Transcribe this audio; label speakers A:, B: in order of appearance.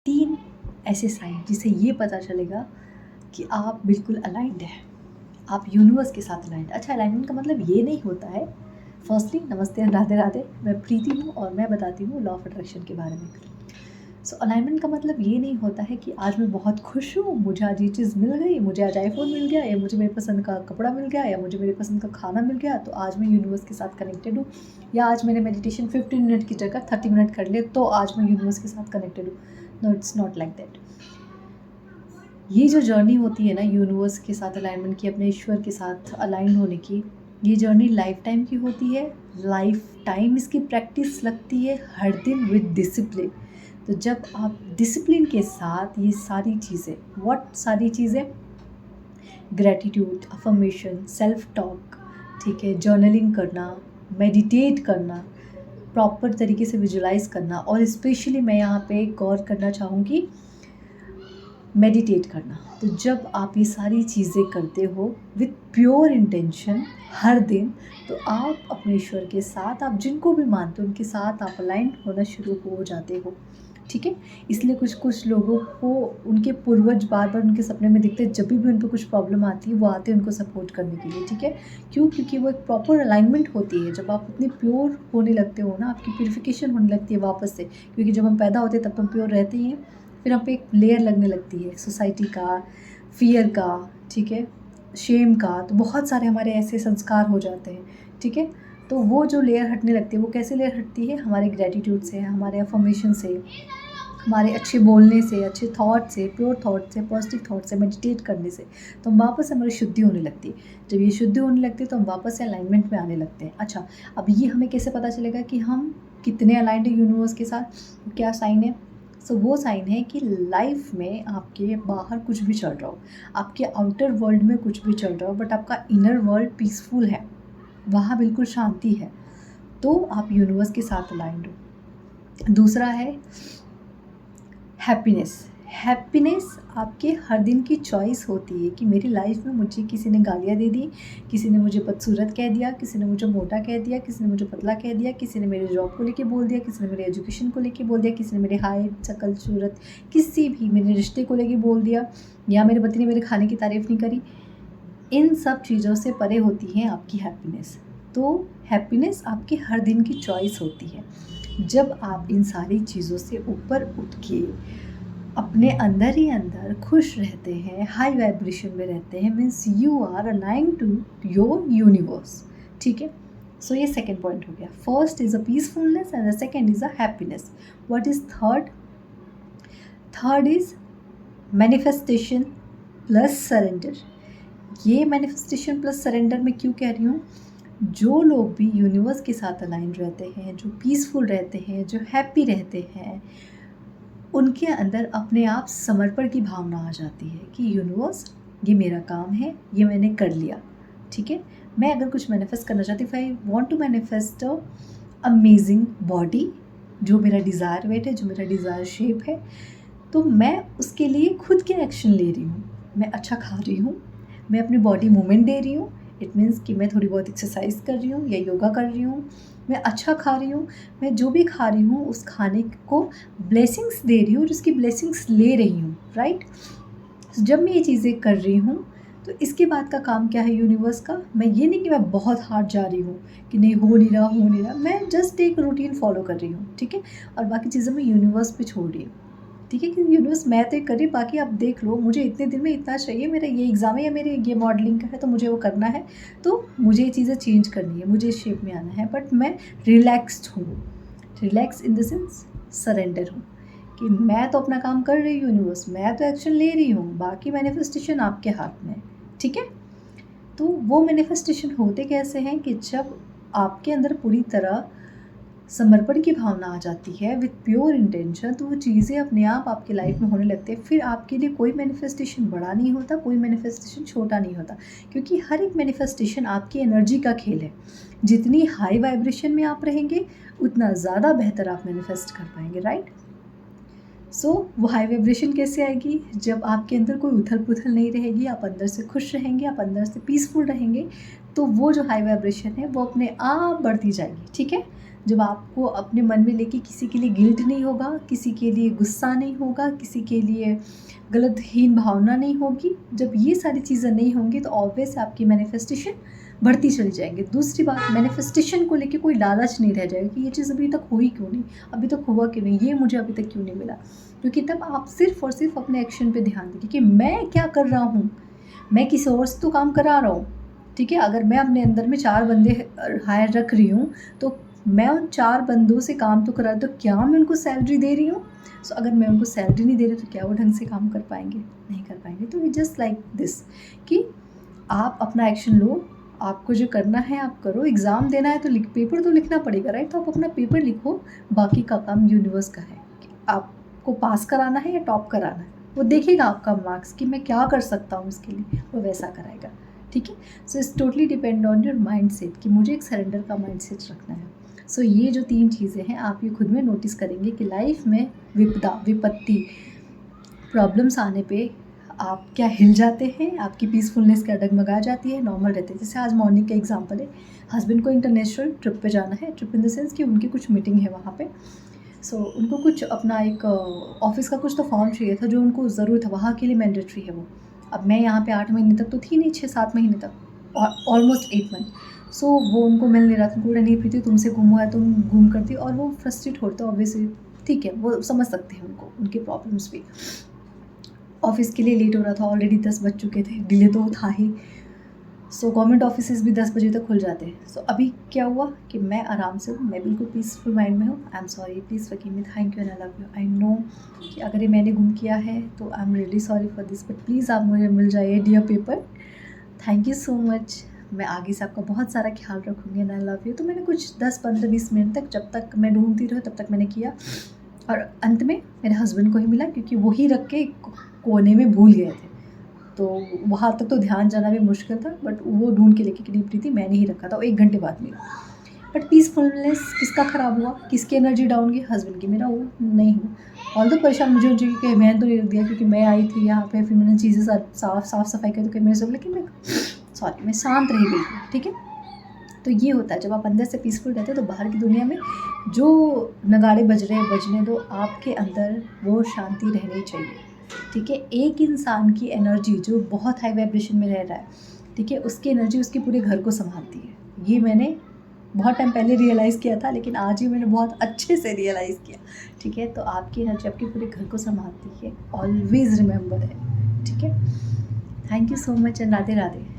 A: 3 ऐसे साइन जिससे ये पता चलेगा कि आप बिल्कुल अलाइन्ड हैं, आप यूनिवर्स के साथ अलाइन्ड। अच्छा, अलाइनमेंट का मतलब ये नहीं होता है। फर्स्टली नमस्ते एंड राधे राधे, मैं प्रीति हूँ और मैं बताती हूँ लॉ ऑफ अट्रैक्शन के बारे में। सो अलाइनमेंट का मतलब ये नहीं होता है कि आज मैं बहुत खुश हूँ, मुझे आज ये चीज़ मिल गई, मुझे आज आईफोन मिल गया, या मुझे मेरे पसंद का कपड़ा मिल गया, या मुझे मेरे पसंद का खाना मिल गया, तो आज मैं यूनिवर्स के साथ कनेक्टेड हूँ। या आज मैंने मेडिटेशन 15 मिनट की जगह 30 मिनट कर लिए तो आज मैं यूनिवर्स के साथ कनेक्टेड हूँ। No, it's not like that. ये जो जर्नी होती है ना यूनिवर्स के साथ अलाइनमेंट की, अपने ईश्वर के साथ अलाइन होने की, ये जर्नी लाइफ टाइम की होती है। लाइफ टाइम इसकी प्रैक्टिस लगती है, हर दिन विद डिसिप्लिन। तो जब आप डिसिप्लिन के साथ ये सारी चीज़ें, व्हाट सारी चीज़ें, ग्रैटिट्यूड, अफर्मेशन, सेल्फ टॉक, ठीक है, जर्नलिंग करना, मेडिटेट करना, प्रॉपर तरीके से विजुलाइज करना, और स्पेशली मैं यहाँ पे गौर करना चाहूँगी मेडिटेट करना। तो जब आप ये सारी चीज़ें करते हो विथ प्योर इंटेंशन हर दिन, तो आप अपने ईश्वर के साथ, आप जिनको भी मानते हो उनके साथ आप अलाइन होना शुरू हो जाते हो, ठीक है। इसलिए कुछ लोगों को उनके पूर्वज बार बार उनके सपने में दिखते हैं, जब भी उन पर कुछ प्रॉब्लम आती है वो आते हैं उनको सपोर्ट करने के लिए, ठीक है। क्यों? क्योंकि वो एक प्रॉपर अलाइनमेंट होती है। जब आप इतने प्योर होने लगते हो ना, आपकी प्योरिफिकेशन होने लगती है वापस से, क्योंकि जब हम पैदा होते हैं तब तो हम प्योर रहते ही हैं, फिर हम पे एक लेयर लगने लगती है सोसाइटी का, फियर का, ठीक है, शेम का, तो बहुत सारे हमारे ऐसे संस्कार हो जाते हैं, ठीक है। तो वो जो लेयर हटने लगती है, वो कैसे लेयर हटती है? हमारे ग्रेटिट्यूड से, हमारे अफर्मेशन से, हमारे अच्छे बोलने से, अच्छे थॉट से, प्योर थॉट से, पॉजिटिव थॉट से, मेडिटेट करने से, तो हम वापस से हमारी शुद्धि होने लगती है। जब ये शुद्धि होने लगती है तो हम वापस से अलाइनमेंट में आने लगते हैं। अच्छा, अब ये हमें कैसे पता चलेगा कि हम कितने अलाइंड हैं यूनिवर्स के साथ? क्या साइन है? सो वो साइन है कि लाइफ में आपके बाहर कुछ भी चल रहा हो, आपके आउटर वर्ल्ड में कुछ भी चल रहा हो, बट आपका इनर वर्ल्ड पीसफुल है, वहाँ बिल्कुल शांति है, तो आप यूनिवर्स के साथ अलाइंड हो। दूसरा है हैप्पीनेस। हैप्पीनेस आपके हर दिन की चॉइस होती है कि मेरी लाइफ में मुझे किसी ने गालियाँ दे दी, किसी ने मुझे बदसूरत कह दिया, किसी ने मुझे मोटा कह दिया, किसी ने मुझे पतला कह दिया, किसी ने मेरे जॉब को लेके बोल दिया, किसी ने मेरे एजुकेशन को लेके बोल दिया, किसी ने मेरे हाइट, शक्ल, सूरत, किसी भी मेरे रिश्ते को लेके बोल दिया, या मेरे पति ने मेरे खाने की तारीफ़ नहीं करी। इन सब चीज़ों से परे होती है आपकी हैप्पीनेस। तो हैप्पीनेस आपकी हर दिन की चॉइस होती है। जब आप इन सारी चीज़ों से ऊपर उठ के अपने अंदर ही अंदर खुश रहते हैं, हाई वाइब्रेशन में रहते हैं, means you are aligned to your universe, ठीक है। सो ये सेकेंड पॉइंट हो गया। First is a peacefulness and the second is a happiness. What is third? Third is manifestation plus surrender. ये मैनिफेस्टेशन प्लस सरेंडर मैं क्यों कह रही हूँ? जो लोग भी यूनिवर्स के साथ अलाइन रहते हैं, जो पीसफुल रहते हैं, जो हैप्पी रहते हैं, उनके अंदर अपने आप समर्पण की भावना आ जाती है कि यूनिवर्स, ये मेरा काम है, ये मैंने कर लिया, ठीक है। मैं अगर कुछ मैनिफेस्ट करना चाहती हूँ, I want to manifest a amazing body, जो मेरा डिज़ायर वेट है, जो मेरा डिज़ायर शेप है, तो मैं उसके लिए खुद के एक्शन ले रही हूँ। मैं अच्छा खा रही हूँ, मैं अपनी बॉडी मूवमेंट दे रही हूँ, इट मीन्स कि मैं थोड़ी बहुत एक्सरसाइज कर रही हूँ या योगा कर रही हूँ, मैं अच्छा खा रही हूँ, मैं जो भी खा रही हूँ उस खाने को ब्लेसिंग्स दे रही हूँ, जिसकी ब्लेसिंग्स ले रही हूँ, राइट। जब मैं ये चीज़ें कर रही हूँ तो इसके बाद का काम क्या है यूनिवर्स का? मैं ये नहीं कि मैं बहुत हार्ड जा रही हूँ कि नहीं हो नहीं रहा, मैं जस्ट एक रूटीन फॉलो कर रही हूँ, ठीक है, और बाकी चीज़ें मैं यूनिवर्स पे छोड़ रही हूँ, ठीक है। कि यूनिवर्स मैं तो कर रही, बाकी आप देख लो, मुझे इतने दिन में इतना चाहिए, मेरा ये एग्ज़ाम है या मेरे ये मॉडलिंग का है तो मुझे वो करना है, तो मुझे ये चीज़ें चेंज करनी है, मुझे इस शेप में आना है, बट मैं रिलैक्स्ड हूँ। Relax in the sense surrender हूँ कि मैं तो अपना काम कर रही हूँ यूनिवर्स, मैं तो एक्शन ले रही हूँ, बाकी मैनिफेस्टेशन आपके हाथ में है, ठीक है। तो वो मैनिफेस्टेशन होते कैसे हैं कि जब आपके अंदर पूरी तरह समर्पण की भावना आ जाती है विथ प्योर इंटेंशन, तो वो चीज़ें अपने आप आपकी लाइफ में होने लगते हैं। फिर आपके लिए कोई मैनिफेस्टेशन बड़ा नहीं होता, कोई मैनिफेस्टेशन छोटा नहीं होता, क्योंकि हर एक मैनिफेस्टेशन आपकी एनर्जी का खेल है। जितनी हाई वाइब्रेशन में आप रहेंगे उतना ज़्यादा बेहतर आप मैनिफेस्ट कर पाएंगे, राइट। सो वो हाई वाइब्रेशन कैसे आएगी? जब आपके अंदर कोई उथल पुथल नहीं रहेगी, आप अंदर से खुश रहेंगे, आप अंदर से पीसफुल रहेंगे, तो वो जो हाई वाइब्रेशन है वो अपने आप बढ़ती जाएगी, ठीक है। जब आपको अपने मन में लेके किसी के लिए गिल्ट नहीं होगा, किसी के लिए गुस्सा नहीं होगा, किसी के लिए गलतहीन भावना नहीं होगी, जब ये सारी चीज़ें नहीं होंगी तो ऑब्वियस आपकी मैनिफेस्टेशन बढ़ती चली जाएंगी। दूसरी बात, मैनिफेस्टेशन को लेके कोई लालच नहीं रह जाएगा कि ये चीज़ अभी तक हुई क्यों नहीं, अभी तक हुआ क्यों नहीं, ये मुझे अभी तक क्यों नहीं मिला। क्योंकि तब आप सिर्फ और सिर्फ अपने एक्शन पे ध्यान देंगे कि मैं क्या कर रहा हूँ, मैं किसी और से तो काम करा रहा हूँ, ठीक है। अगर मैं अपने अंदर में 4 बंदे हायर रख रही हूँ तो मैं उन 4 बंदों से काम तो करा, तो क्या मैं उनको सैलरी दे रही हूँ? सो अगर मैं उनको सैलरी नहीं दे रही तो क्या वो ढंग से काम कर पाएंगे? नहीं कर पाएंगे। तो इट जस्ट लाइक दिस कि आप अपना एक्शन लो, आपको जो करना है आप करो। एग्ज़ाम देना है तो पेपर तो लिखना पड़ेगा, राइट? तो आप अपना पेपर लिखो, बाकी का काम यूनिवर्स का है कि आपको पास कराना है या टॉप कराना है। वो देखेगा आपका मार्क्स कि मैं क्या कर सकता हूँ इसके लिए, वो वैसा कराएगा, ठीक है। So it's totally depend on your mind set कि मुझे एक सरेंडर का माइंड सेट रखना है। सो ये जो 3 चीज़ें हैं आप ये खुद में नोटिस करेंगे कि लाइफ में विपत्ति, प्रॉब्लम्स आने पे आप क्या हिल जाते हैं, आपकी पीसफुलनेस क्या डगमगा जाती है, नॉर्मल रहते हैं। जैसे आज मॉर्निंग का एग्जांपल है, हस्बैंड को इंटरनेशनल ट्रिप पे जाना है, ट्रिप इन द सेंस कि उनकी कुछ मीटिंग है वहाँ पे। सो उनको कुछ अपना एक ऑफिस का कुछ तो फॉर्म चाहिए था जो उनको ज़रूरत है, वहाँ के लिए मैंडेटरी है वो। अब मैं यहाँ पे 8 महीने तक तो थी नहीं, 6-7 महीने तक, ऑलमोस्ट 8 मंथ। सो वो उनको मिल नहीं रहा था। उनको नहीं प्रीति तुमसे गुम हुआ है, तुम गुम करती, और वो फ्रस्ट्रेट होते ऑब्वियसली, ठीक है, वो समझ सकते हैं उनको, उनके प्रॉब्लम्स भी। ऑफिस के लिए लेट हो रहा था, ऑलरेडी 10 बज चुके थे, डिले तो था ही। सो गवर्नमेंट ऑफिसेज भी 10 बजे तक खुल जाते हैं। सो अभी क्या हुआ कि मैं आराम से हूँ, मैं बिल्कुल पीसफुल माइंड में हूँ। I am sorry, please forgive me, thank you and I love you. I know कि अगर ये मैंने गुम किया है तो I am really sorry for this, but please आप मुझे मिल जाइए dear paper. Thank you so much. मैं आगे से आपका बहुत सारा ख्याल रखूँगी एंड आई लव यू। तो मैंने कुछ 10-15-20 मिनट तक, जब तक मैं ढूंढती रही तब तक मैंने किया, और अंत में मेरे हस्बैंड को ही मिला क्योंकि वही रख के कोने में भूल गए थे। तो वहाँ तक तो ध्यान जाना भी मुश्किल था, बट वो ढूंढ के लेके कि नहीं प्रीति मैंने ही रखा था, वो 1 घंटे बाद मिला। बट पीसफुलनेस किसका ख़राब हुआ, किसकी एनर्जी डाउन की? हस्बैंड की। मेरा वो नहीं हुआ। ऑल तो परेशान मुझे हो चुकी कि मैंने तो नहीं रख दिया क्योंकि मैं आई थी यहाँ पे, फिर मैंने चीज़ें साफ़ सफाई कर, तो मेरे से, लेकिन मैं शांत रही बिल्कुल, ठीक है। तो ये होता है जब आप अंदर से पीसफुल रहते हो तो बाहर की दुनिया में जो नगाड़े बज रहे हैं बजने दो, आपके अंदर वो शांति रहनी चाहिए, ठीक है। एक इंसान की एनर्जी जो बहुत हाई वाइब्रेशन में रह रहा है, ठीक है, उसकी एनर्जी उसके पूरे घर को संभालती है। ये मैंने बहुत टाइम पहले रियलाइज़ किया था, लेकिन आज ही मैंने बहुत अच्छे से रियलाइज़ किया, ठीक है। तो आपकी एनर्जी आपके पूरे घर को संभालती है, ऑलवेज़ रिमेंबर है, ठीक है। Thank you so much and Radhe Radhe.